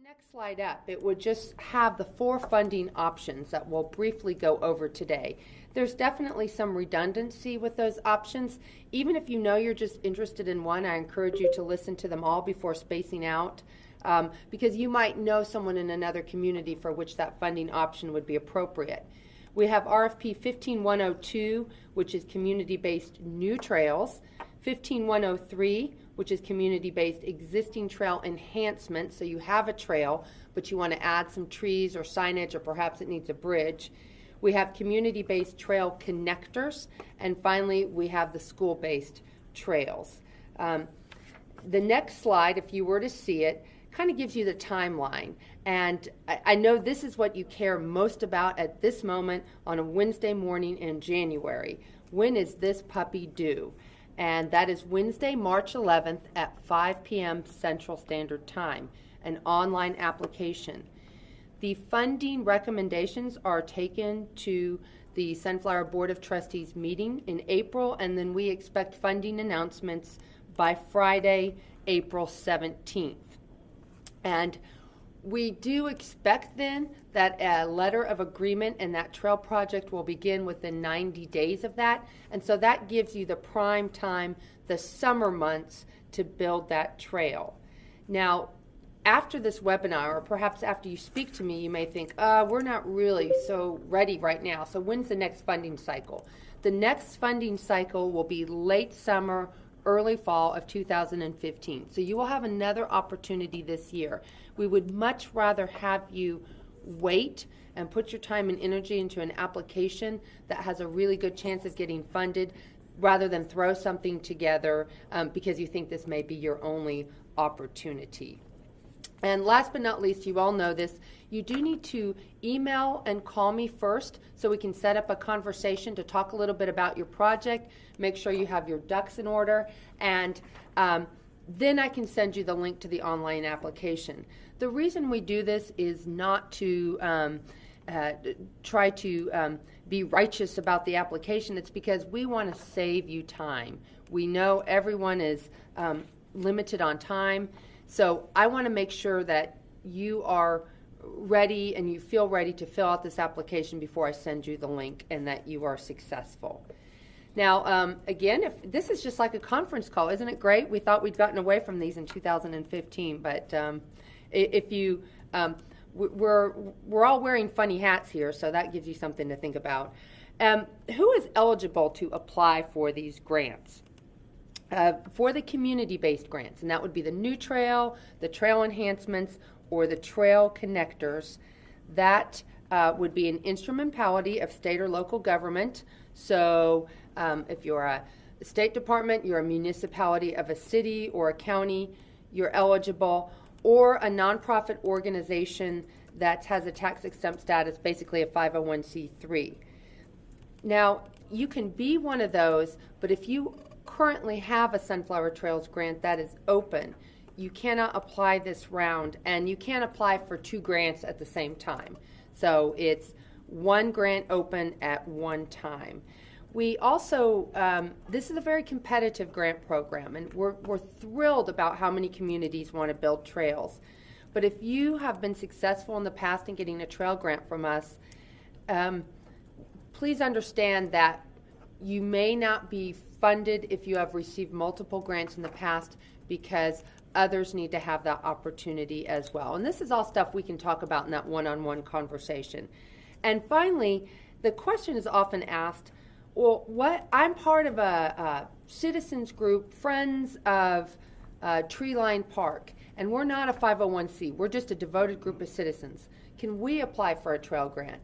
Next slide up, it would just have the 4 funding options that we'll briefly go over today. There's definitely some redundancy with those options. Even if you know you're just interested in one, I encourage you to listen to them all before spacing out, because you might know someone in another community for which that funding option would be appropriate. We have RFP 15102, which is community-based new trails, 15103, which is community-based existing trail enhancement, so you have a trail, but you want to add some trees or signage, or perhaps it needs a bridge. We have community-based trail connectors, and finally we have the school-based trails. The next slide, if you were to see it, kind of gives you the timeline. And I know this is what you care most about at this moment on a Wednesday morning in January. When is this puppy due? And that is Wednesday, March 11th at 5 p.m. Central Standard Time, an online application. The funding recommendations are taken to the Sunflower Board of Trustees meeting in April, and then we expect funding announcements by Friday, April 17th. And we do expect then that a letter of agreement and that trail project will begin within 90 days of that. And so that gives you the prime time, the summer months, to build that trail. Now, after this webinar, or perhaps after you speak to me, you may think, we're not really so ready right now. So when's the next funding cycle? The next funding cycle will be late summer, early fall of 2015. So you will have another opportunity this year. We would much rather have you wait and put your time and energy into an application that has a really good chance of getting funded, rather than throw something together because you think this may be your only opportunity. And last but not least, you all know this, you do need to email and call me first so we can set up a conversation to talk a little bit about your project, make sure you have your ducks in order, and then I can send you the link to the online application. The reason we do this is not to try to be righteous about the application. It's because we want to save you time. We know everyone is limited on time. So I want to make sure that you are ready and you feel ready to fill out this application before I send you the link, and that you are successful. Now, again, if this is just like a conference call, isn't it great? We thought we'd gotten away from these in 2015, but if you, we're all wearing funny hats here, so that gives you something to think about. Who is eligible to apply for these grants? For the community-based grants, and that would be the new trail, the trail enhancements, or the trail connectors. That would be an instrumentality of state or local government. So if you're a state department, you're a municipality of a city or a county, you're eligible, or a nonprofit organization that has a tax-exempt status, basically a 501c3. Now, you can be one of those, but if you currently have a Sunflower Trails grant that is open, you cannot apply this round, and you can't apply for 2 grants at the same time. So it's 1 grant open at one time. We also, this is a very competitive grant program, and we're thrilled about how many communities want to build trails. But if you have been successful in the past in getting a trail grant from us, please understand that you may not be funded if you have received multiple grants in the past, because others need to have that opportunity as well. And this is all stuff we can talk about in that one-on-one conversation. And finally, the question is often asked, well, I'm part of a citizens group, Friends of Treeline Park, and we're not a 501c. We're just a devoted group of citizens. Can we apply for a trail grant?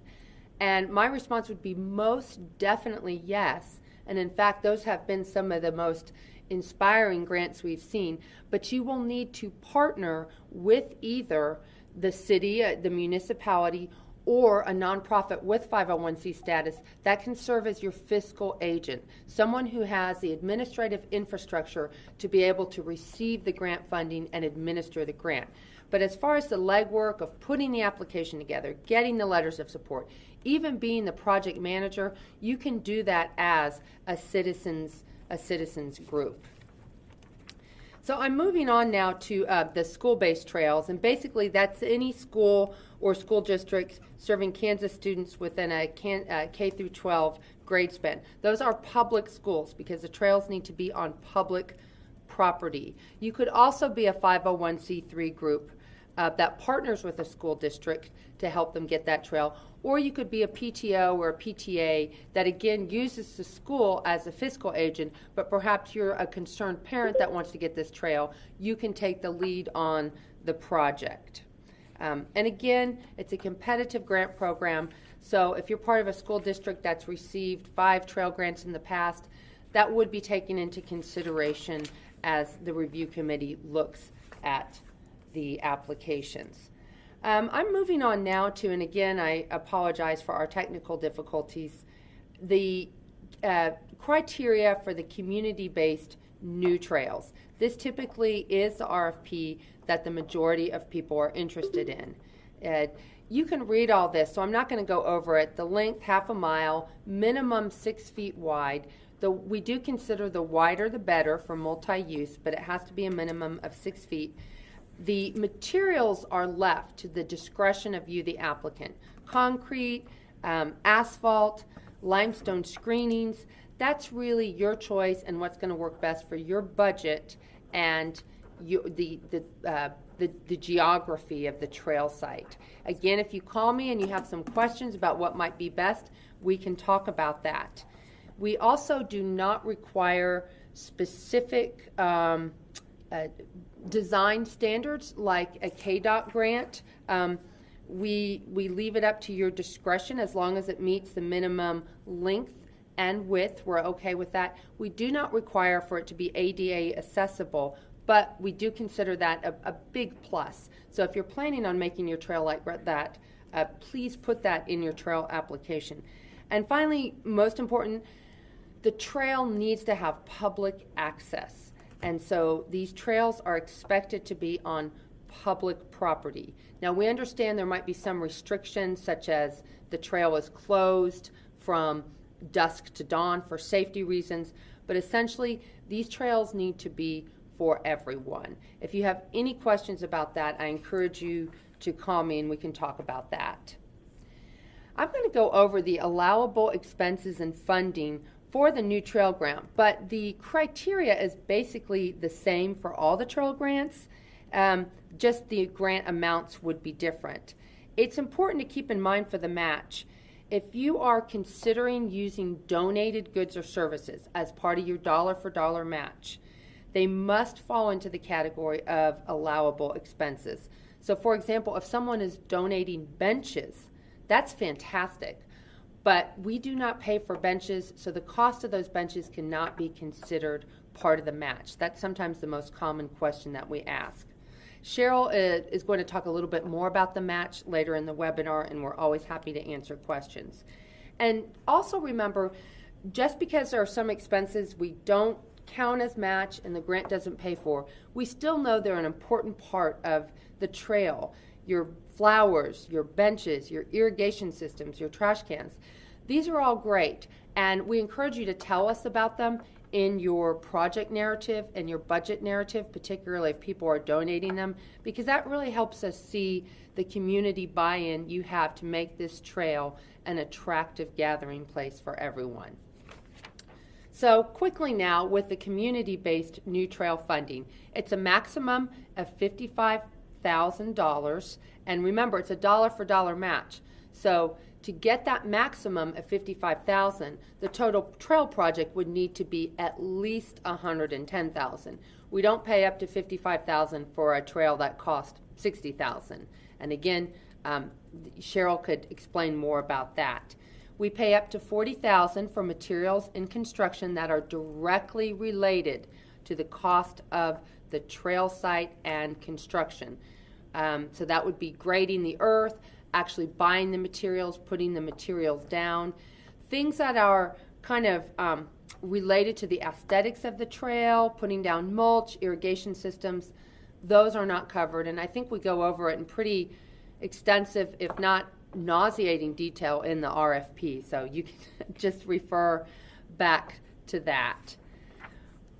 And my response would be most definitely yes. And in fact, those have been some of the most inspiring grants we've seen. But you will need to partner with either the city, the municipality, or a nonprofit with 501c status that can serve as your fiscal agent, someone who has the administrative infrastructure to be able to receive the grant funding and administer the grant. But as far as the legwork of putting the application together, getting the letters of support, even being the project manager, you can do that as a citizens group. So I'm moving on now to the school-based trails, and basically that's any school or school district serving Kansas students within a K through 12 grade span. Those are public schools because the trails need to be on public property. You could also be a 501c3 group that partners with a school district to help them get that trail, or you could be a PTO or a PTA that again uses the school as a fiscal agent, but perhaps you're a concerned parent that wants to get this trail. You can take the lead on the project. And again, it's a competitive grant program, so if you're part of a school district that's received 5 trail grants in the past, that would be taken into consideration as the review committee looks at the applications. I'm moving on now to, and again, I apologize for our technical difficulties, the criteria for the community-based new trails. This typically is the RFP that the majority of people are interested in. You can read all this, so I'm not going to go over it. The length, 1/2 mile, minimum 6 feet wide. We do consider the wider the better for multi-use, but it has to be a minimum of 6 feet. The materials are left to the discretion of you, the applicant. Concrete, asphalt, limestone screenings, that's really your choice and what's going to work best for your budget and the geography of the trail site. Again, if you call me and you have some questions about what might be best, we can talk about that. We also do not require specific design standards like a KDOT grant. We leave it up to your discretion as long as it meets the minimum length and width. We're okay with that. We do not require for it to be ADA accessible, but we do consider that a big plus. So if you're planning on making your trail like that, please put that in your trail application. And finally, most important, the trail needs to have public access. And so these trails are expected to be on public property. Now we understand there might be some restrictions, such as the trail is closed from dusk to dawn for safety reasons, but essentially these trails need to be for everyone. If you have any questions about that, I encourage you to call me and we can talk about that. I'm going to go over the allowable expenses and funding for the new trail grant, but the criteria is basically the same for all the trail grants, just the grant amounts would be different. It's important to keep in mind for the match, if you are considering using donated goods or services as part of your dollar for dollar match, they must fall into the category of allowable expenses. So for example, if someone is donating benches, that's fantastic. But we do not pay for benches, so the cost of those benches cannot be considered part of the match. That's sometimes the most common question that we ask. Cheryl is going to talk a little bit more about the match later in the webinar, and we're always happy to answer questions. And also remember, just because there are some expenses we don't count as match and the grant doesn't pay for, we still know they're an important part of the trail. Your flowers, your benches, your irrigation systems, your trash cans. These are all great, and we encourage you to tell us about them in your project narrative and your budget narrative, particularly if people are donating them, because that really helps us see the community buy-in you have to make this trail an attractive gathering place for everyone. So quickly now, with the community-based new trail funding, it's a maximum of $55,000, and remember, it's a dollar for dollar match. So to get that maximum of $55,000, the total trail project would need to be at least $110,000. We don't pay up to $55,000 for a trail that cost $60,000. And again, Cheryl could explain more about that. We pay up to $40,000 for materials and construction that are directly related to the cost of the trail site and construction. So that would be grading the earth, actually buying the materials, putting the materials down. Things that are kind of related to the aesthetics of the trail, putting down mulch, irrigation systems, those are not covered. And I think we go over it in pretty extensive, if not nauseating detail in the RFP. So you can just refer back to that.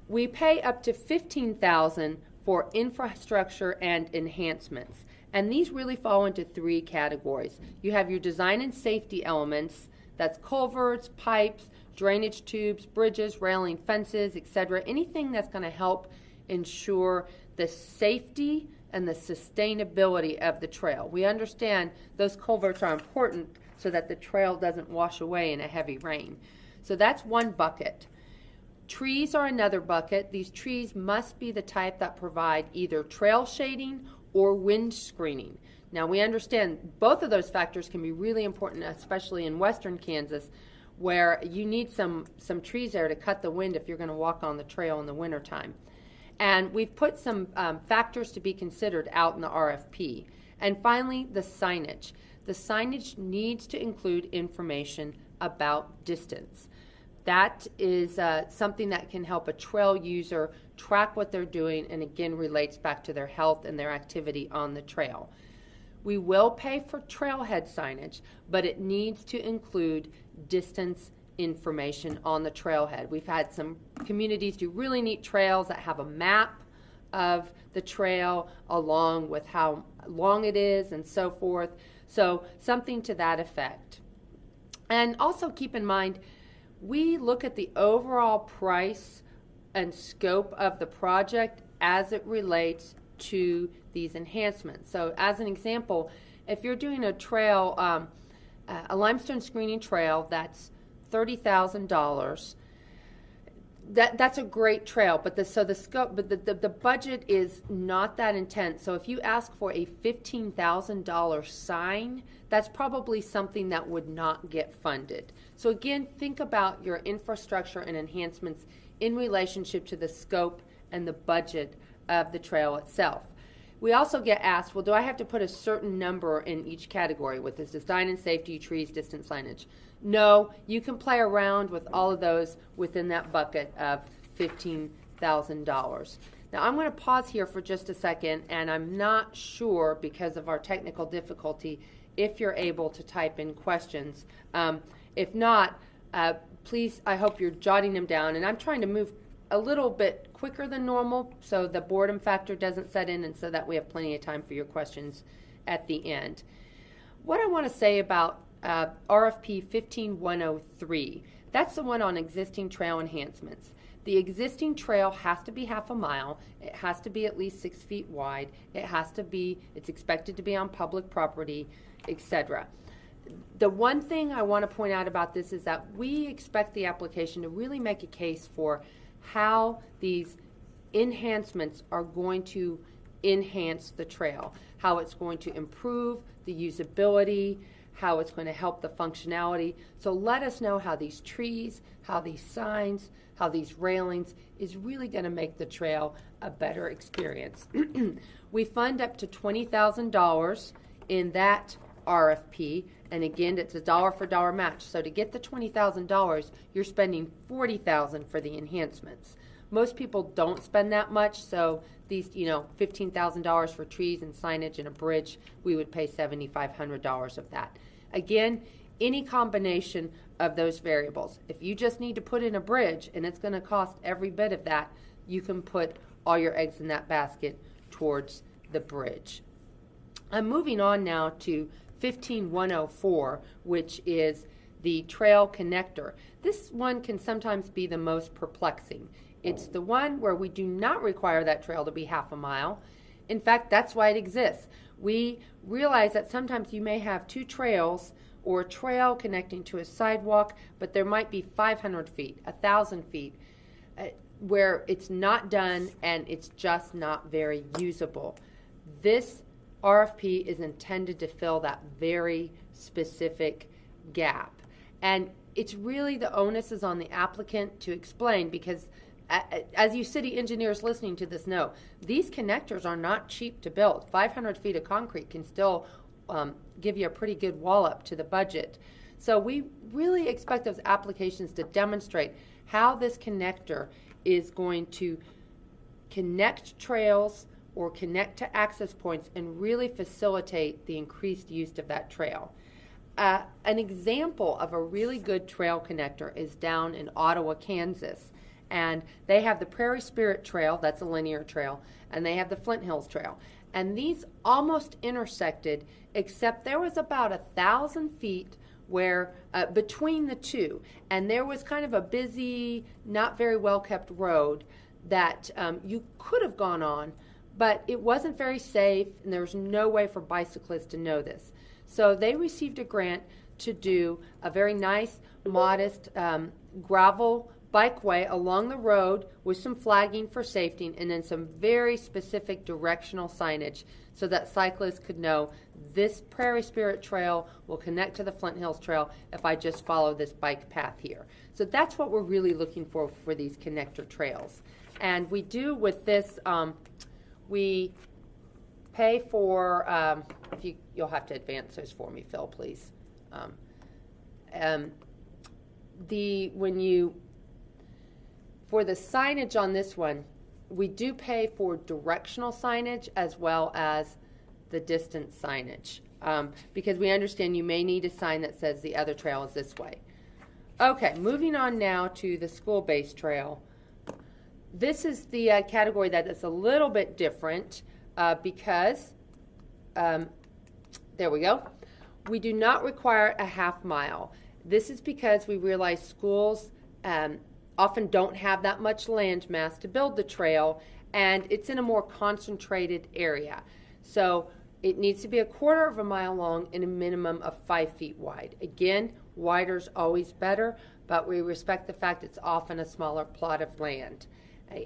We pay up to $15,000 for infrastructure and enhancements. And these really fall into three categories. You have your design and safety elements, that's culverts, pipes, drainage tubes, bridges, railing, fences, etc. Anything that's going to help ensure the safety and the sustainability of the trail. We understand those culverts are important so that the trail doesn't wash away in a heavy rain. So that's one bucket. Trees are another bucket. These trees must be the type that provide either trail shading or wind screening. Now we understand both of those factors can be really important, especially in western Kansas, where you need some trees there to cut the wind if you're going to walk on the trail in the wintertime. And we've put some factors to be considered out in the RFP. And finally, the signage. The signage needs to include information about distance. That is something that can help a trail user track what they're doing, and again relates back to their health and their activity on the trail. We will pay for trailhead signage, but it needs to include distance information on the trailhead. We've had some communities do really neat trails that have a map of the trail along with how long it is and so forth. So something to that effect. And also keep in mind, we look at the overall price and scope of the project as it relates to these enhancements. So as an example, if you're doing a trail, a limestone screening trail that's $30,000, that's a great trail, but the budget is not that intense. So if you ask for a $15,000 sign, that's probably something that would not get funded. So again, think about your infrastructure and enhancements in relationship to the scope and the budget of the trail itself. We also get asked, well, do I have to put a certain number in each category with this design and safety, trees, distance, signage? No, you can play around with all of those within that bucket of $15,000. Now I'm going to pause here for just a second, and I'm not sure, because of our technical difficulty, if you're able to type in questions. If not, please, I hope you're jotting them down, and I'm trying to move a little bit quicker than normal so the boredom factor doesn't set in, and so that we have plenty of time for your questions at the end. What I want to say about RFP 15103, that's the one on existing trail enhancements. The existing trail has to be half a mile, it has to be at least 6 feet wide, it's expected to be on public property, etc. The one thing I want to point out about this is that we expect the application to really make a case for how these enhancements are going to enhance the trail, how it's going to improve the usability, how it's going to help the functionality. So let us know how these trees, how these signs, how these railings is really going to make the trail a better experience. We fund up to $20,000 in that RFP, and again, it's a dollar for dollar match. So to get the $20,000, you're spending $40,000 for the enhancements. Most people don't spend that much, so these, $15,000 for trees and signage and a bridge, we would pay $7,500 of that. Again, any combination of those variables. If you just need to put in a bridge and it's going to cost every bit of that, you can put all your eggs in that basket towards the bridge. I'm moving on now to 15104, which is the trail connector. This one can sometimes be the most perplexing. It's the one where we do not require that trail to be half a mile. In fact, that's why it exists. We realize that sometimes you may have two trails or a trail connecting to a sidewalk, but there might be 500 feet, 1,000 feet, where it's not done and it's just not very usable. This RFP is intended to fill that very specific gap. And it's really the onus is on the applicant to explain, because as you city engineers listening to this know, these connectors are not cheap to build. 500 feet of concrete can still give you a pretty good wallop to the budget. So we really expect those applications to demonstrate how this connector is going to connect trails or connect to access points and really facilitate the increased use of that trail. An example of a really good trail connector is down in Ottawa, Kansas. And they have the Prairie Spirit Trail, that's a linear trail, and they have the Flint Hills Trail. And these almost intersected, except there was about 1,000 feet where between the two, and there was kind of a busy, not very well kept road that you could have gone on, but it wasn't very safe, and there was no way for bicyclists to know this. So they received a grant to do a very nice, modest gravel bikeway along the road with some flagging for safety and then some very specific directional signage so that cyclists could know this Prairie Spirit Trail will connect to the Flint Hills Trail if I just follow this bike path here. So that's what we're really looking for these connector trails. And we do with this, we pay for, you'll have to advance those for me, Phil, please. For the signage on this one, we do pay for directional signage as well as the distance signage because we understand you may need a sign that says the other trail is this way. Okay, moving on now to the school-based trail. This is the category that is a little bit different because, there we go, we do not require a half mile. This is because we realize schools often don't have that much land mass to build the trail, and it's in a more concentrated area. So it needs to be 1/4 mile long and a minimum of 5 feet wide. Again, wider's always better, but we respect the fact it's often a smaller plot of land.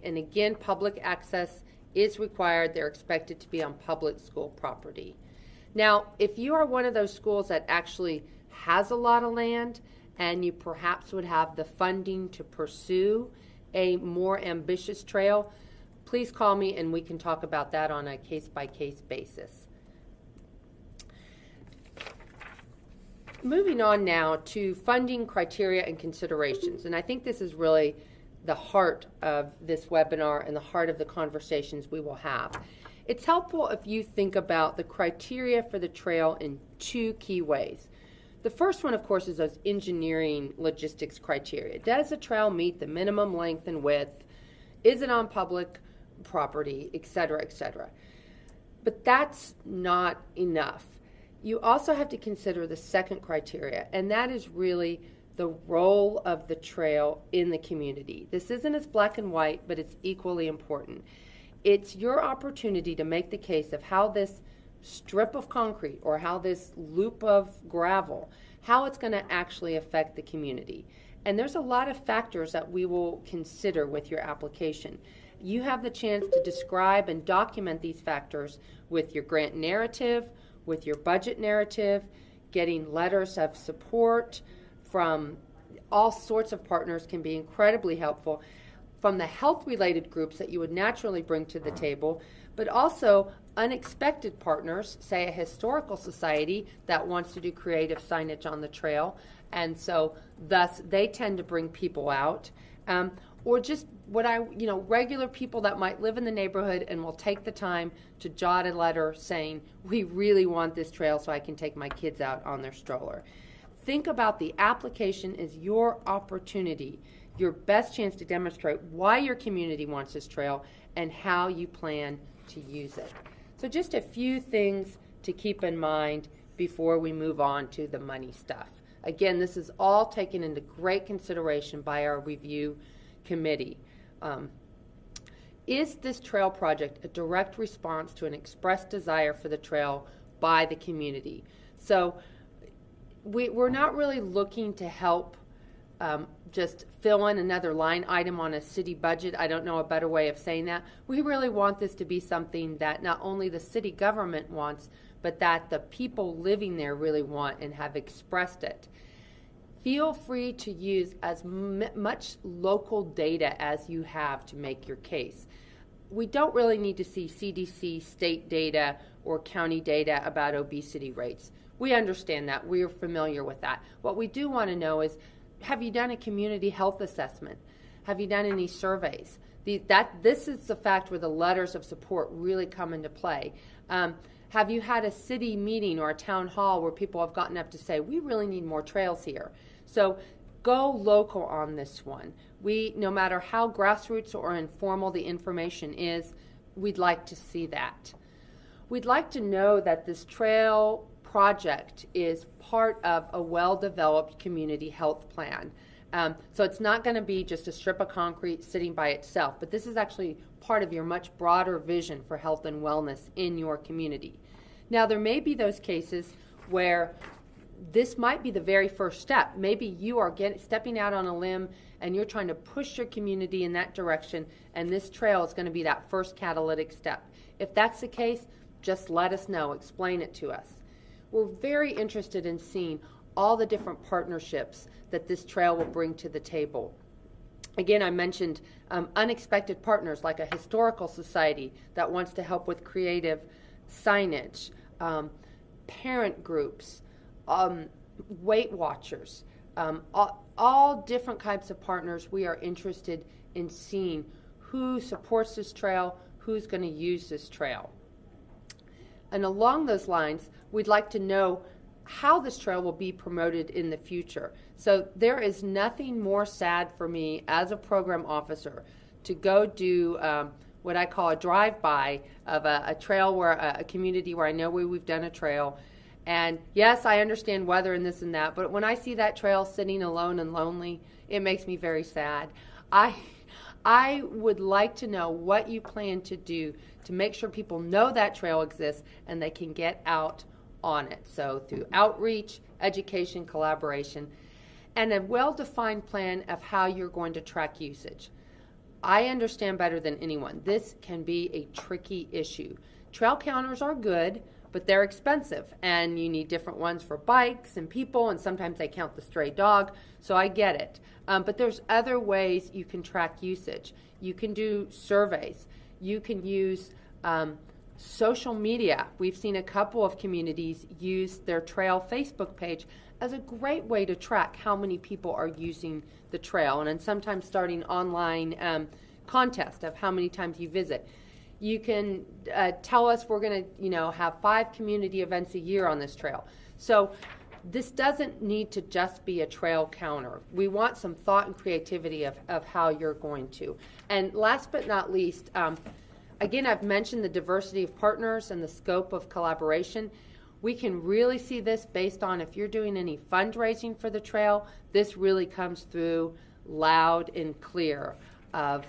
And again, public access is required. They're expected to be on public school property. Now, if you are one of those schools that actually has a lot of land, and you perhaps would have the funding to pursue a more ambitious trail, please call me and we can talk about that on a case-by-case basis. Moving on now to funding criteria and considerations, and I think this is really the heart of this webinar and the heart of the conversations we will have. It's helpful if you think about the criteria for the trail in 2 key ways. The first one, of course, is those engineering logistics criteria. Does the trail meet the minimum length and width? Is it on public property, et cetera, et cetera? But that's not enough. You also have to consider the second criteria, and that is really the role of the trail in the community. This isn't as black and white, but it's equally important. It's your opportunity to make the case of how this strip of concrete or how this loop of gravel, how it's going to actually affect the community. And there's a lot of factors that we will consider with your application. You have the chance to describe and document these factors with your grant narrative, with your budget narrative, getting letters of support from all sorts of partners can be incredibly helpful, from the health-related groups that you would naturally bring to the table, but also unexpected partners, say a historical society that wants to do creative signage on the trail, and so thus they tend to bring people out, or just regular people that might live in the neighborhood and will take the time to jot a letter saying, we really want this trail so I can take my kids out on their stroller. Think about the application as your opportunity, your best chance to demonstrate why your community wants this trail and how you plan to use it. So just a few things to keep in mind before we move on to the money stuff. Again, this is all taken into great consideration by our review committee. Is this trail project a direct response to an expressed desire for the trail by the community? So we're not really looking to help just fill in another line item on a city budget. I don't know a better way of saying that. We really want this to be something that not only the city government wants, but that the people living there really want and have expressed it. Feel free to use as much local data as you have to make your case. We don't really need to see CDC state data or county data about obesity rates. We understand that. We are familiar with that. What we do want to know is, have you done a community health assessment? Have you done any surveys? This is the fact where the letters of support really come into play. Have you had a city meeting or a town hall where people have gotten up to say, we really need more trails here? So Go local on this one. No matter how grassroots or informal the information is, we'd like to see that. We'd like to know that this trail project is part of a well-developed community health plan. So it's not going to be just a strip of concrete sitting by itself, but this is actually part of your much broader vision for health and wellness in your community. Now, there may be those cases where this might be the very first step. Maybe you are stepping out on a limb and you're trying to push your community in that direction, and this trail is going to be that first catalytic step. If that's the case, just let us know. Explain it to us. We're very interested in seeing all the different partnerships that this trail will bring to the table. Again, I mentioned unexpected partners like a historical society that wants to help with creative signage, parent groups, Weight Watchers, all different types of partners. We are interested in seeing who supports this trail, who's going to use this trail. And along those lines, we'd like to know how this trail will be promoted in the future. So there is nothing more sad for me as a program officer to go do what I call a drive-by of a trail where a community where I know we've done a trail. And yes, I understand weather and this and that, but when I see that trail sitting alone and lonely, it makes me very sad. I would like to know what you plan to do to make sure people know that trail exists and they can get out on it. So through outreach, education, collaboration, and a well-defined plan of how you're going to track usage. I understand better than anyone, this can be a tricky issue. Trail counters are good, but they're expensive, and you need different ones for bikes and people, and sometimes they count the stray dog, so I get it. But there's other ways you can track usage. You can do surveys. You can use social media. We've seen a couple of communities use their trail Facebook page as a great way to track how many people are using the trail, and then sometimes starting online contest of how many times you visit. You can tell us we're going to, have 5 community events a year on this trail. So this doesn't need to just be a trail counter. We want some thought and creativity of how you're going to. And last but not least, again, I've mentioned the diversity of partners and the scope of collaboration. We can really see this based on if you're doing any fundraising for the trail, this really comes through loud and clear of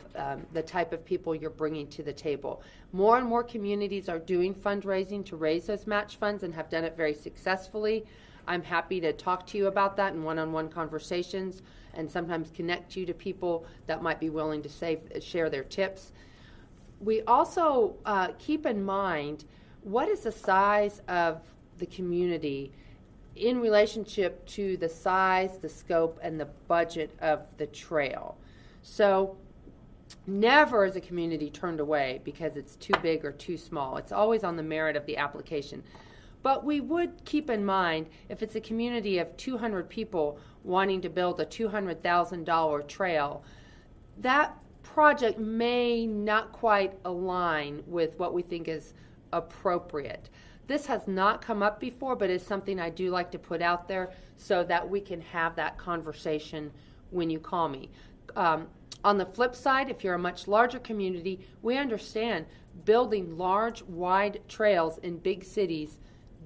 the type of people you're bringing to the table. More and more communities are doing fundraising to raise those match funds and have done it very successfully. I'm happy to talk to you about that in one-on-one conversations and sometimes connect you to people that might be willing to share their tips. We also keep in mind what is the size of the community in relationship to the size, the scope, and the budget of the trail. So never is a community turned away because it's too big or too small. It's always on the merit of the application. But we would keep in mind if it's a community of 200 people wanting to build a $200,000 trail, that project may not quite align with what we think is appropriate. This has not come up before, but is something I do like to put out there so that we can have that conversation when you call me. On the flip side, if you're a much larger community, we understand building large, wide trails in big cities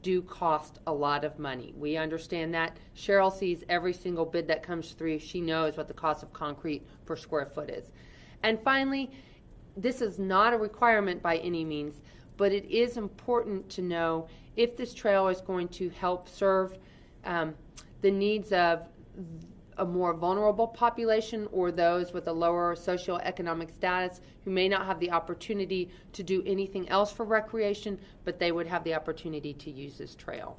do cost a lot of money. We understand that. Cheryl sees every single bid that comes through. She knows what the cost of concrete per square foot is. And finally, this is not a requirement by any means, but it is important to know if this trail is going to help serve the needs of a more vulnerable population or those with a lower socioeconomic status who may not have the opportunity to do anything else for recreation, but they would have the opportunity to use this trail.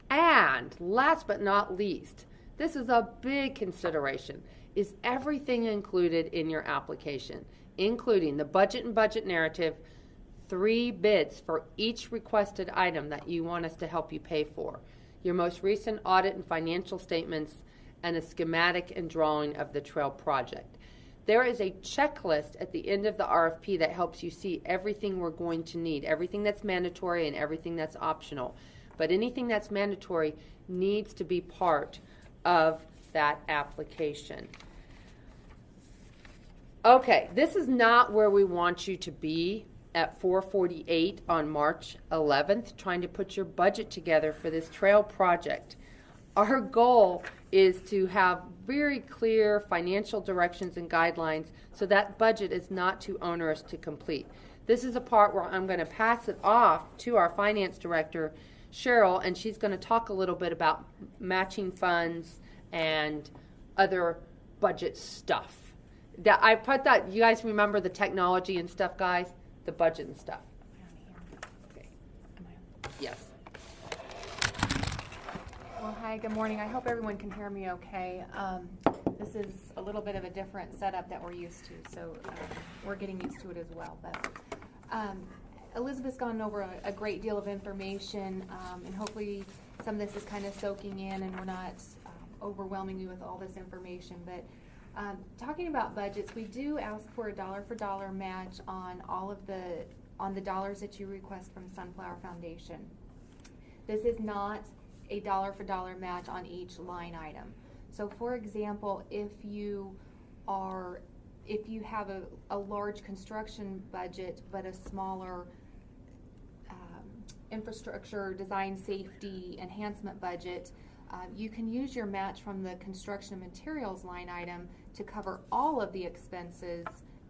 And last but not least, this is a big consideration. Is everything included in your application, including the budget and budget narrative, 3 bids for each requested item that you want us to help you pay for, your most recent audit and financial statements, and a schematic and drawing of the trail project. There is a checklist at the end of the RFP that helps you see everything we're going to need, everything that's mandatory and everything that's optional. But anything that's mandatory needs to be part of that application. Okay, this is not where we want you to be at 4:48 on March 11th, trying to put your budget together for this trail project. Our goal is to have very clear financial directions and guidelines so that budget is not too onerous to complete. This is a part where I'm going to pass it off to our finance director, Cheryl, and she's going to talk a little bit about matching funds and other budget stuff. I put that, you guys remember the technology and stuff, guys? The budget and stuff. Okay. Yes. Well, hi, good morning. I hope everyone can hear me okay. This is a little bit of a different setup that we're used to, so we're getting used to it as well. But Elizabeth's gone over a great deal of information, and hopefully some of this is kind of soaking in and we're not overwhelming you with all this information. But talking about budgets, we do ask for a dollar-for-dollar match on the dollars that you request from Sunflower Foundation. This is not a dollar-for-dollar match on each line item. So, for example, if you have a large construction budget but a smaller infrastructure, design, safety, enhancement budget, you can use your match from the construction materials line item to cover all of the expenses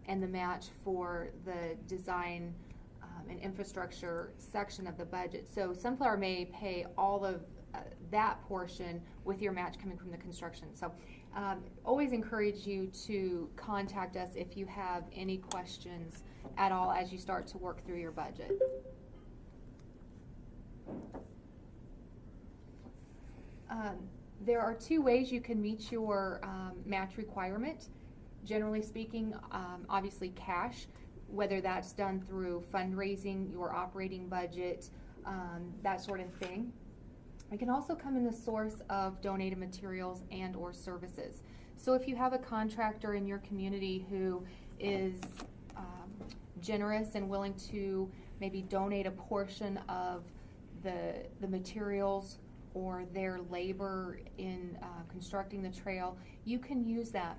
and the match for the design and infrastructure section of the budget. So Sunflower may pay all of that portion with your match coming from the construction. So always encourage you to contact us if you have any questions at all as you start to work through your budget. There are two ways you can meet your match requirement. Generally speaking, obviously cash, whether that's done through fundraising, your operating budget, that sort of thing. It can also come in the source of donated materials and or services. So if you have a contractor in your community who is generous and willing to maybe donate a portion of the materials or their labor in constructing the trail, you can use that.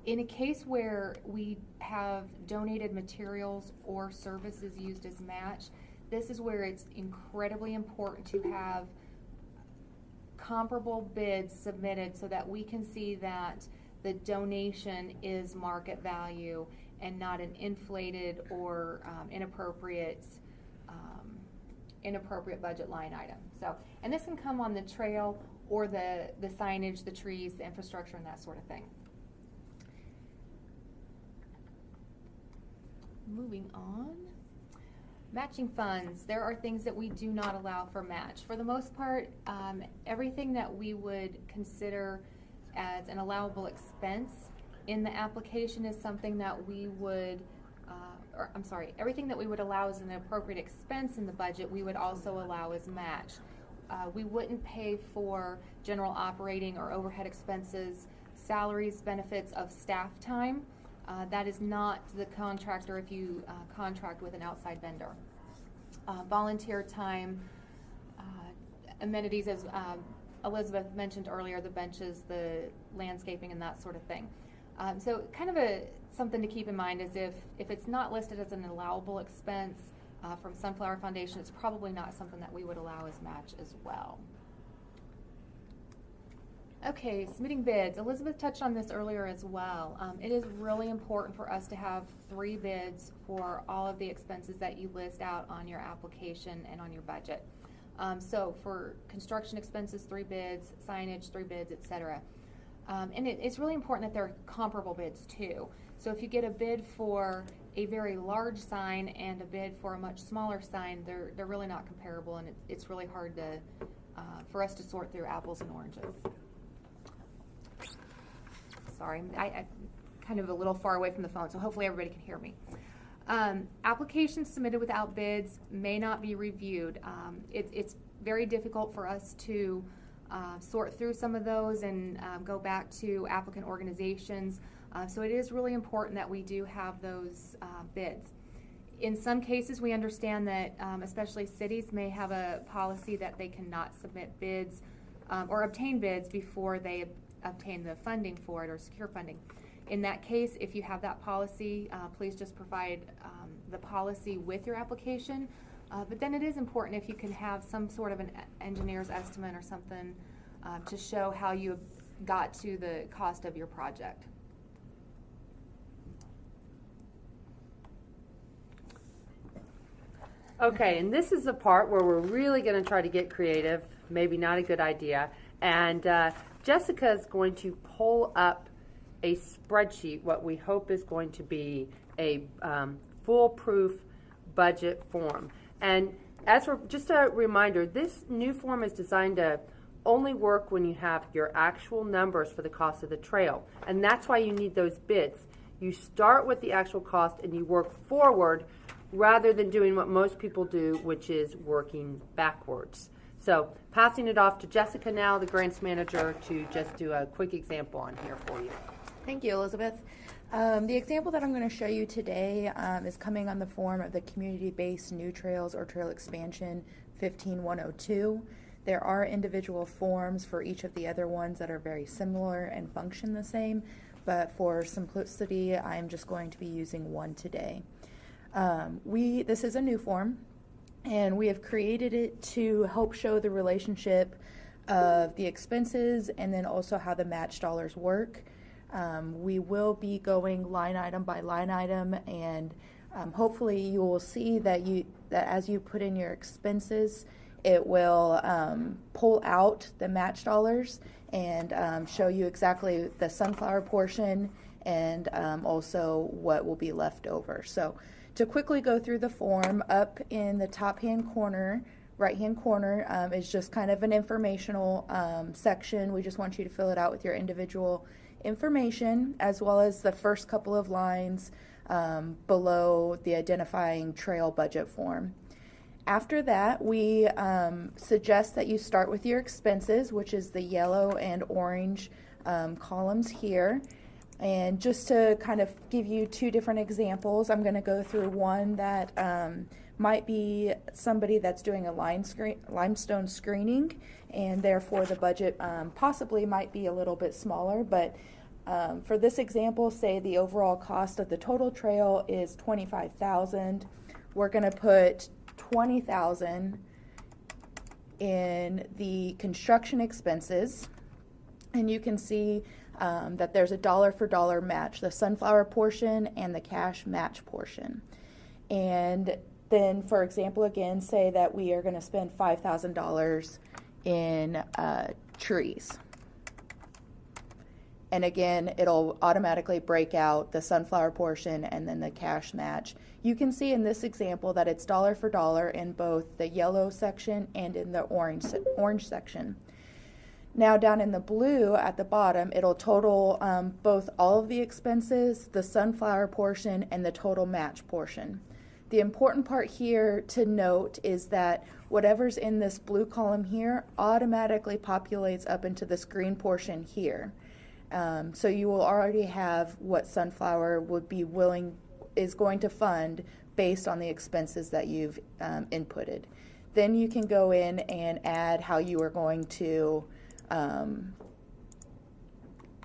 In a case where we have donated materials or services used as match, this is where it's incredibly important to have comparable bids submitted so that we can see that the donation is market value and not an inflated or inappropriate budget line item. So, and this can come on the trail or the signage, the trees, the infrastructure, and that sort of thing. Moving on. Matching funds. There are things that we do not allow for match. For the most part, everything that we would consider as an allowable expense in the application is something that we would everything that we would allow as an appropriate expense in the budget, we would also allow as match. We wouldn't pay for general operating or overhead expenses, salaries, benefits of staff time. That is not the contractor if you contract with an outside vendor. Volunteer time, amenities as Elizabeth mentioned earlier, the benches, the landscaping, and that sort of thing. So kind of something to keep in mind is if it's not listed as an allowable expense from Sunflower Foundation, it's probably not something that we would allow as match as well. Okay, submitting bids. Elizabeth touched on this earlier as well. It is really important for us to have 3 bids for all of the expenses that you list out on your application and on your budget. So for construction expenses, 3 bids, signage, 3 bids, etc. And it's really important that they're comparable bids too. So if you get a bid for a very large sign and a bid for a much smaller sign, they're really not comparable, and it's really hard to for us to sort through apples and oranges. Sorry, I'm kind of a little far away from the phone, so hopefully everybody can hear me. Applications submitted without bids may not be reviewed. It's very difficult for us to sort through some of those and go back to applicant organizations. So it is really important that we do have those bids. In some cases, we understand that especially cities may have a policy that they cannot submit bids or obtain bids before they obtain the funding for it or secure funding. In that case, if you have that policy, please just provide the policy with your application. But then it is important if you can have some sort of an engineer's estimate or something to show how you got to the cost of your project. Okay, and this is the part where we're really going to try to get creative, maybe not a good idea. And Jessica is going to pull up a spreadsheet, what we hope is going to be a foolproof budget form. And as for just a reminder, this new form is designed to only work when you have your actual numbers for the cost of the trail. And that's why you need those bids. You start with the actual cost and you work forward rather than doing what most people do, which is working backwards. So passing it off to Jessica now, the grants manager, to just do a quick example on here for you. Thank you, Elizabeth. The example that I'm going to show you today is coming on the form of the Community-Based New Trails or Trail Expansion 15102. There are individual forms for each of the other ones that are very similar and function the same, but for simplicity, I'm just going to be using one today. This is a new form, and we have created it to help show the relationship of the expenses and then also how the match dollars work. We will be going line item by line item, and hopefully you will see that as you put in your expenses, it will pull out the match dollars and show you exactly the sunflower portion and also what will be left over. So to quickly go through the form, up in the top right-hand corner is just kind of an informational section. We just want you to fill it out with your individual information, as well as the first couple of lines below the identifying trail budget form. After that, we suggest that you start with your expenses, which is the yellow and orange columns here. And just to kind of give you two different examples, I'm going to go through one that might be somebody that's doing a limestone screening, and therefore the budget possibly might be a little bit smaller. But for this example, say the overall cost of the total trail is $25,000. We're going to put $20,000 in the construction expenses, and you can see that there's a dollar for dollar match, the sunflower portion and the cash match portion. And then, for example, again, say that we are going to spend $5,000 in trees. And again, it'll automatically break out the sunflower portion and then the cash match. You can see in this example that it's dollar for dollar in both the yellow section and in the orange section. Now down in the blue at the bottom, it'll total both all of the expenses, the sunflower portion, and the total match portion. The important part here to note is that whatever's in this blue column here automatically populates up into this green portion here. So you will already have what Sunflower is going to fund based on the expenses that you've inputted. Then you can go in and add how you are going to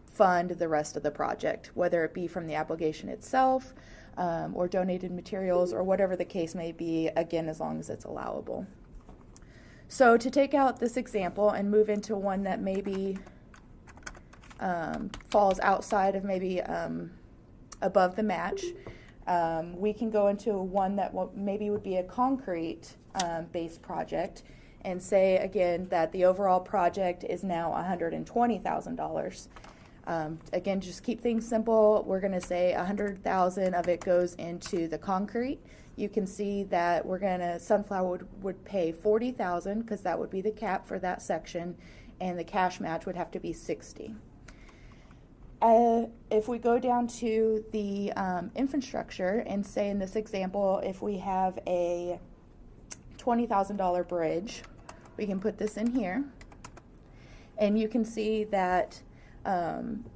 fund the rest of the project, whether it be from the application itself or donated materials or whatever the case may be, again, as long as it's allowable. So to take out this example and move into one that maybe falls outside of maybe above the match, we can go into one that maybe would be a concrete based project and say again that the overall project is now $120,000. Again, just keep things simple. We're going to say $100,000 of it goes into the concrete. You can see that Sunflower would pay $40,000 because that would be the cap for that section, and the cash match would have to be $60,000. If we go down to the infrastructure and say in this example, if we have a $20,000 bridge, we can put this in here, and you can see that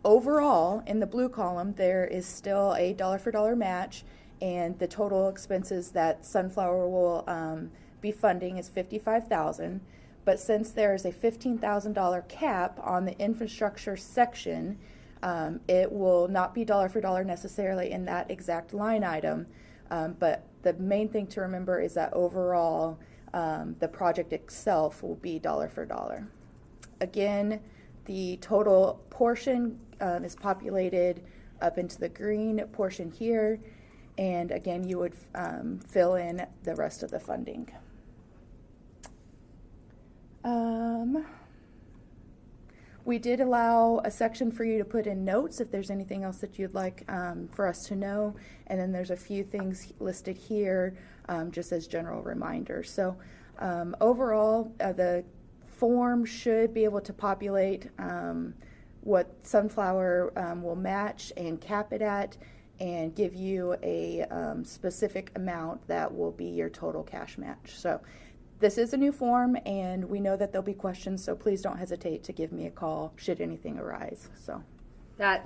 overall in the blue column there is still a dollar for dollar match, and the total expenses that Sunflower will be funding is $55,000. But since there is a $15,000 cap on the infrastructure section, it will not be dollar for dollar necessarily in that exact line item. But the main thing to remember is that overall, the project itself will be dollar for dollar. Again, the total portion is populated up into the green portion here. And again, you would fill in the rest of the funding. We did allow a section for you to put in notes if there's anything else that you'd like for us to know. And then there's a few things listed here just as general reminders. So overall, the form should be able to populate what Sunflower will match and cap it at, and give you a specific amount that will be your total cash match. So this is a new form, and we know that there'll be questions, so please don't hesitate to give me a call should anything arise. So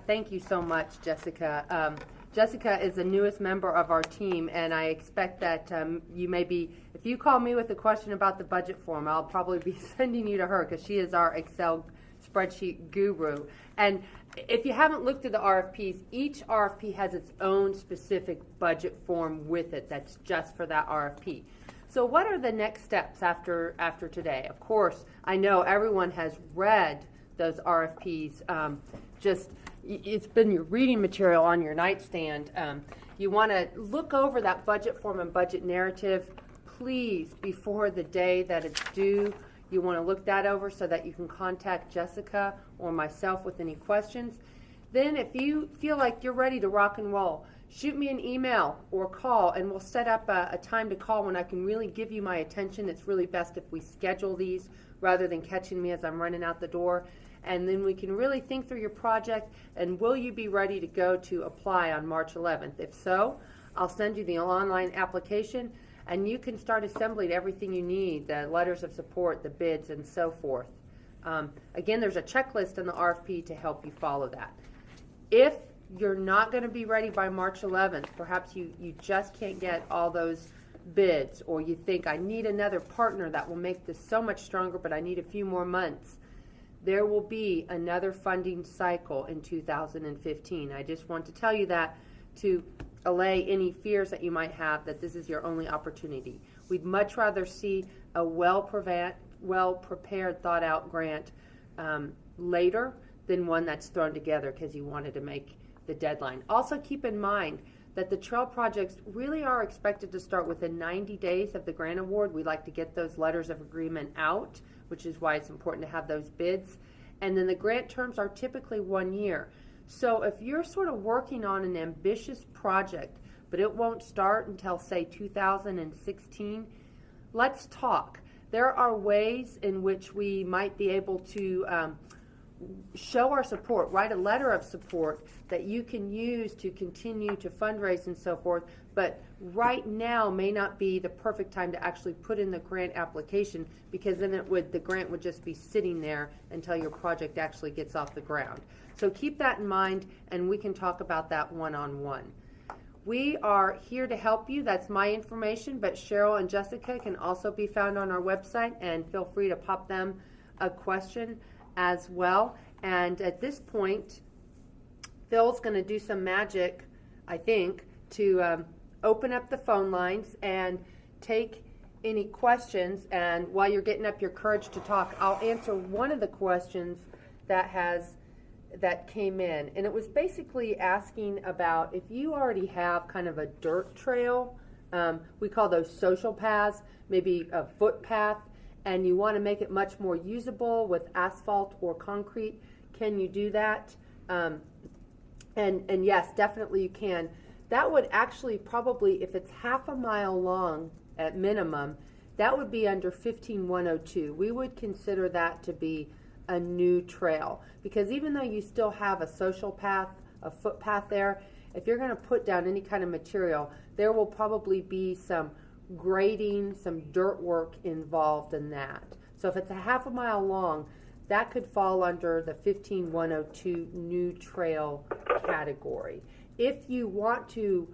thank you so much, Jessica. Jessica is the newest member of our team, and I expect that you may be, if you call me with a question about the budget form, I'll probably be sending you to her because she is our Excel spreadsheet guru. And if you haven't looked at the RFPs, each RFP has its own specific budget form with it that's just for that RFP. So what are the next steps after today? Of course, I know everyone has read those RFPs. It's been your reading material on your nightstand. You want to look over that budget form and budget narrative, please, before the day that it's due. You want to look that over so that you can contact Jessica or myself with any questions. Then if you feel like you're ready to rock and roll, shoot me an email or call, and we'll set up a time to call when I can really give you my attention. It's really best if we schedule these rather than catching me as I'm running out the door. And then we can really think through your project, and will you be ready to go to apply on March 11th? If so, I'll send you the online application, and you can start assembling everything you need, the letters of support, the bids, and so forth. Again, there's a checklist in the RFP to help you follow that. If you're not going to be ready by March 11th, perhaps you just can't get all those bids, or you think, I need another partner that will make this so much stronger, but I need a few more months. There will be another funding cycle in 2015. I just want to tell you that to allay any fears that you might have that this is your only opportunity. We'd much rather see a well-prepared, thought-out grant later than one that's thrown together because you wanted to make the deadline. Also keep in mind that the trail projects really are expected to start within 90 days of the grant award. We like to get those letters of agreement out, which is why it's important to have those bids. And then the grant terms are typically 1 year. So if you're sort of working on an ambitious project, but it won't start until, say, 2016, let's talk. There are ways in which we might be able to show our support, write a letter of support that you can use to continue to fundraise and so forth, but right now may not be the perfect time to actually put in the grant application, because then the grant would just be sitting there until your project actually gets off the ground. So keep that in mind, and we can talk about that one-on-one. We are here to help you. That's my information, but Cheryl and Jessica can also be found on our website, and feel free to pop them a question as well. And at this point, Phil's going to do some magic, I think, to open up the phone lines and take any questions. And while you're getting up your courage to talk, I'll answer one of the questions that came in. And it was basically asking about if you already have kind of a dirt trail, we call those social paths, maybe a footpath, and you want to make it much more usable with asphalt or concrete. Can you do that? And yes, definitely you can. That would actually probably, if it's half a mile long at minimum, that would be under 15102. We would consider that to be a new trail, because even though you still have a social path, a footpath there, if you're going to put down any kind of material, there will probably be some grading, some dirt work involved in that. So if it's a half a mile long, that could fall under the 15102 new trail category. If you want to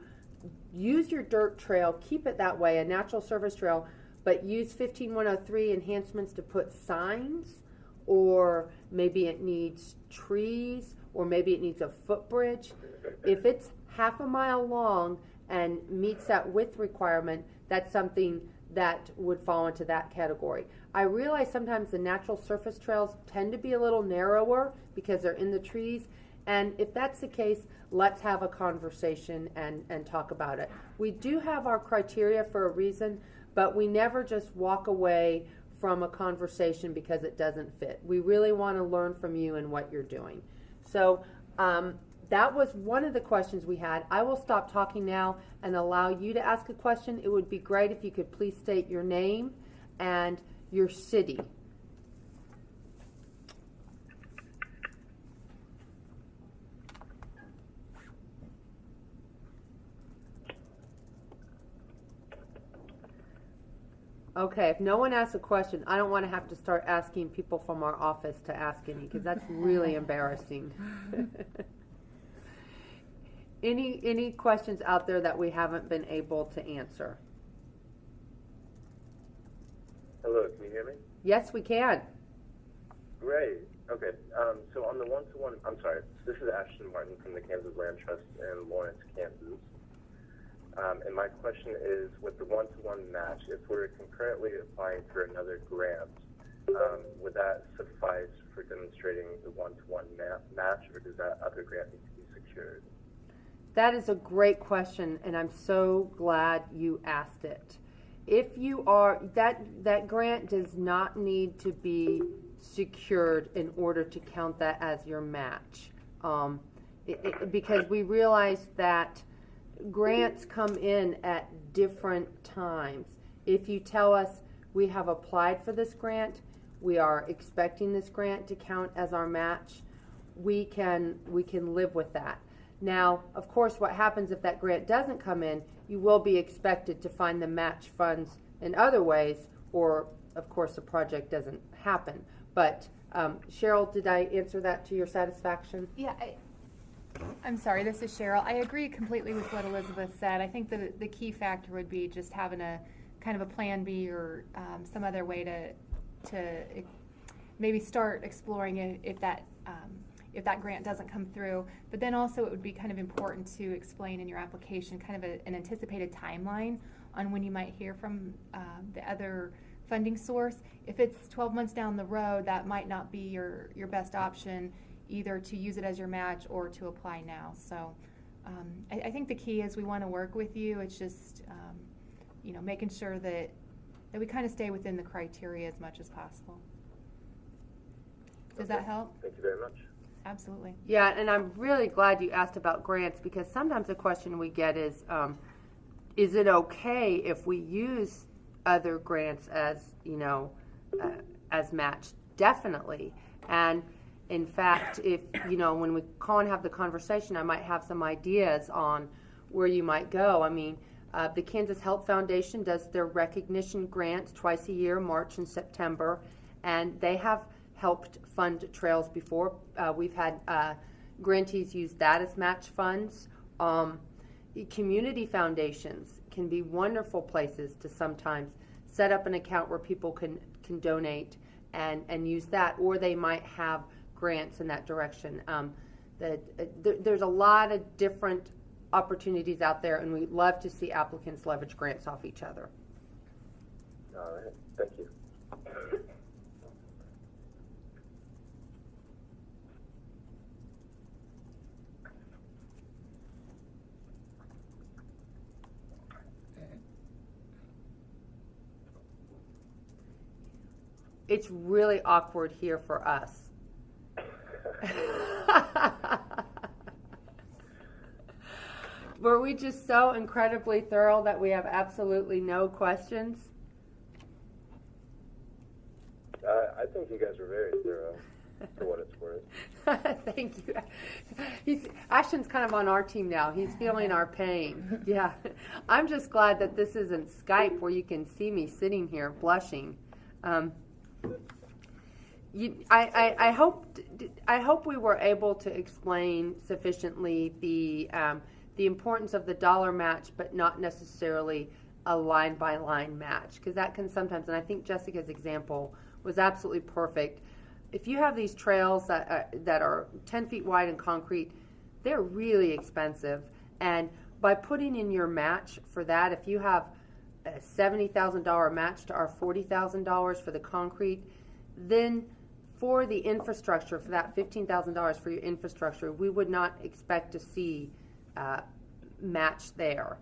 use your dirt trail, keep it that way, a natural surface trail, but use 15103 enhancements to put signs, or maybe it needs trees, or maybe it needs a footbridge. If it's half a mile long and meets that width requirement, that's something that would fall into that category. I realize sometimes the natural surface trails tend to be a little narrower because they're in the trees, and if that's the case, let's have a conversation and talk about it. We do have our criteria for a reason, but we never just walk away from a conversation because it doesn't fit. We really want to learn from you and what you're doing. So that was one of the questions we had. I will stop talking now and allow you to ask a question. It would be great if you could please state your name and your city. Okay, if no one asks a question, I don't want to have to start asking people from our office to ask any, because that's really embarrassing. Any questions out there that we haven't been able to answer? Hello, can you hear me? Yes, we can. Great. Okay. So on the one-to-one, I'm sorry. This is Ashton Martin from the Kansas Land Trust in Lawrence, Kansas. And my question is, with the one-to-one match, if we're concurrently applying for another grant, would that suffice for demonstrating the one-to-one match, or does that other grant need to be secured? That is a great question, and I'm so glad you asked it. If you are, that grant does not need to be secured in order to count that as your match, because we realize that grants come in at different times. If you tell us we have applied for this grant, we are expecting this grant to count as our match, we can live with that. Now, of course, what happens if that grant doesn't come in, you will be expected to find the match funds in other ways, or of course the project doesn't happen. But Cheryl, did I answer that to your satisfaction? Yeah, I'm sorry, this is Cheryl. I agree completely with what Elizabeth said. I think the key factor would be just having a kind of a plan B, or some other way to maybe start exploring it if that grant doesn't come through. But then also it would be kind of important to explain in your application kind of an anticipated timeline on when you might hear from the other funding source. If it's 12 months down the road, that might not be your best option, either to use it as your match or to apply now. So I think the key is we want to work with you. It's just making sure that we kind of stay within the criteria as much as possible. Does that help? Thank you very much. Absolutely. Yeah, and I'm really glad you asked about grants, because sometimes the question we get is it okay if we use other grants as as match? Definitely. And in fact, if when we call and have the conversation, I might have some ideas on where you might go. I mean, the Kansas Health Foundation does their recognition grants twice a year, March and September, and they have helped fund trails before. We've had grantees use that as match funds. Community foundations can be wonderful places to sometimes set up an account where people can donate and use that, or they might have grants in that direction. There's a lot of different opportunities out there, and we love to see applicants leverage grants off each other. All right. Thank you. It's really awkward here for us. Were we just so incredibly thorough that we have absolutely no questions? I think you guys were very thorough, for what it's worth. Thank you. Ashton's kind of on our team now. He's feeling our pain. Yeah. I'm just glad that this isn't Skype where you can see me sitting here blushing. I hope we were able to explain sufficiently the importance of the dollar match, but not necessarily a line-by-line match, because that can sometimes, and I think Jessica's example was absolutely perfect. If you have these trails that are 10 feet wide and concrete, they're really expensive. And by putting in your match for that, if you have a $70,000 match to our $40,000 for the concrete, then for the infrastructure, for that $15,000 for your infrastructure, we would not expect to see match there.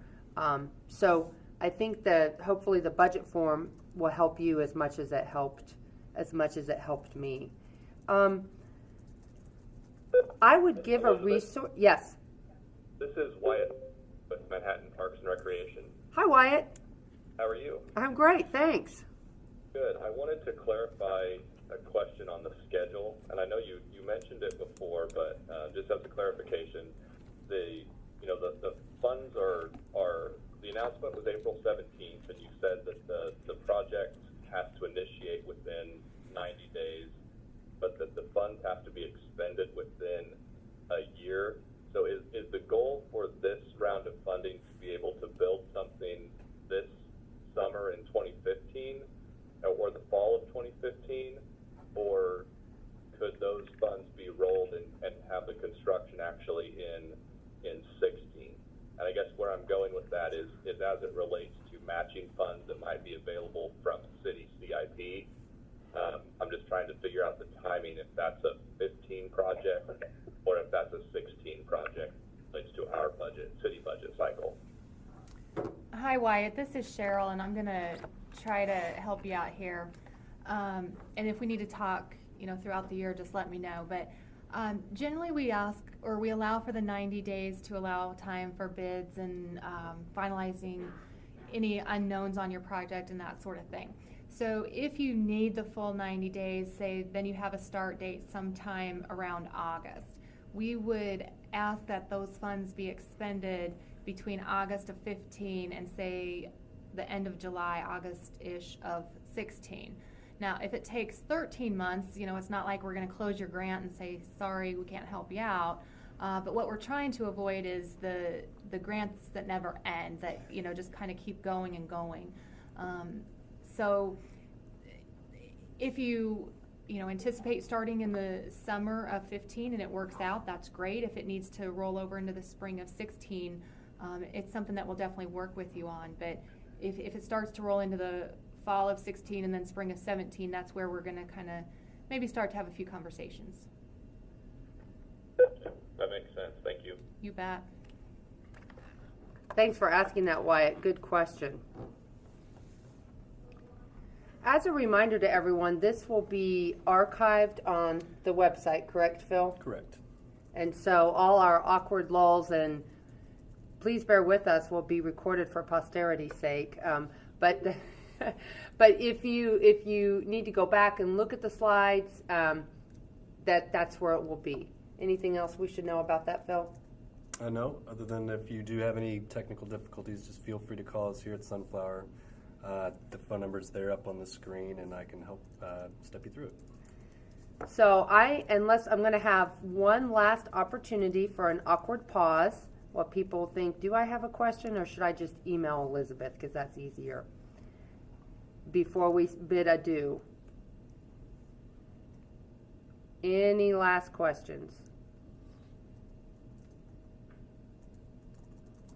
So I think that hopefully the budget form will help you as much as it helped me. I would give a resource. Yes. This is Wyatt with Manhattan Parks and Recreation. Hi, Wyatt. How are you? I'm great, thanks. Good. I wanted to clarify a question on the schedule, and I know you mentioned it before, but just as a clarification, the funds are the announcement was April 17th, and you said that the project has to initiate within 90 days, but that the funds have to be expended within a year. So is the goal for this round of funding to be able to build something this summer in 2015 or the fall of 2015, or could those funds be rolled and have the construction actually in 16? And I guess where I'm going with that is as it relates to matching funds that might be available from city CIP. I'm just trying to figure out the timing, if that's a 15 project or if that's a 16 project relates to our budget, city budget cycle. Hi Wyatt, this is Cheryl, and I'm gonna try to help you out here. And if we need to talk, throughout the year, just let me know. But generally, we allow for the 90 days to allow time for bids and finalizing any unknowns on your project and that sort of thing. So if you need the full 90 days, say, then you have a start date sometime around August. We would ask that those funds be expended between August of 15 and say the end of July, August-ish of 16. Now, if it takes 13 months, it's not like we're going to close your grant and say, sorry, we can't help you out. But what we're trying to avoid is the grants that never end, that, just kind of keep going and going. So if you anticipate starting in the summer of 15 and it works out, that's great. If it needs to roll over into the spring of 16, it's something that we'll definitely work with you on. But if it starts to roll into the fall of 16 and then spring of 17, that's where we're going to kind of maybe start to have a few conversations. That makes sense. Thank you. You bet. Thanks for asking that, Wyatt. Good question. As a reminder to everyone, this will be archived on the website, correct, Phil? Correct. And so all our awkward lulls, and please bear with us, will be recorded for posterity's sake. But if you need to go back and look at the slides, that's where it will be. Anything else we should know about that, Phil? No, other than if you do have any technical difficulties, just feel free to call us here at Sunflower. The phone number's there up on the screen, and I can help step you through it. So I'm going to have one last opportunity for an awkward pause while people think, do I have a question or should I just email Elizabeth, because that's easier, before we bid adieu. Any last questions?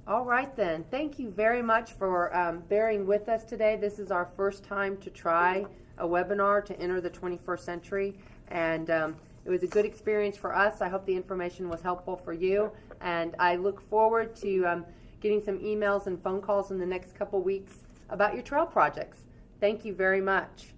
All right then. Thank you very much for bearing with us today. This is our first time to try a webinar to enter the 21st century, and it was a good experience for us. I hope the information was helpful for you, and I look forward to getting some emails and phone calls in the next couple weeks about your trail projects. Thank you very much.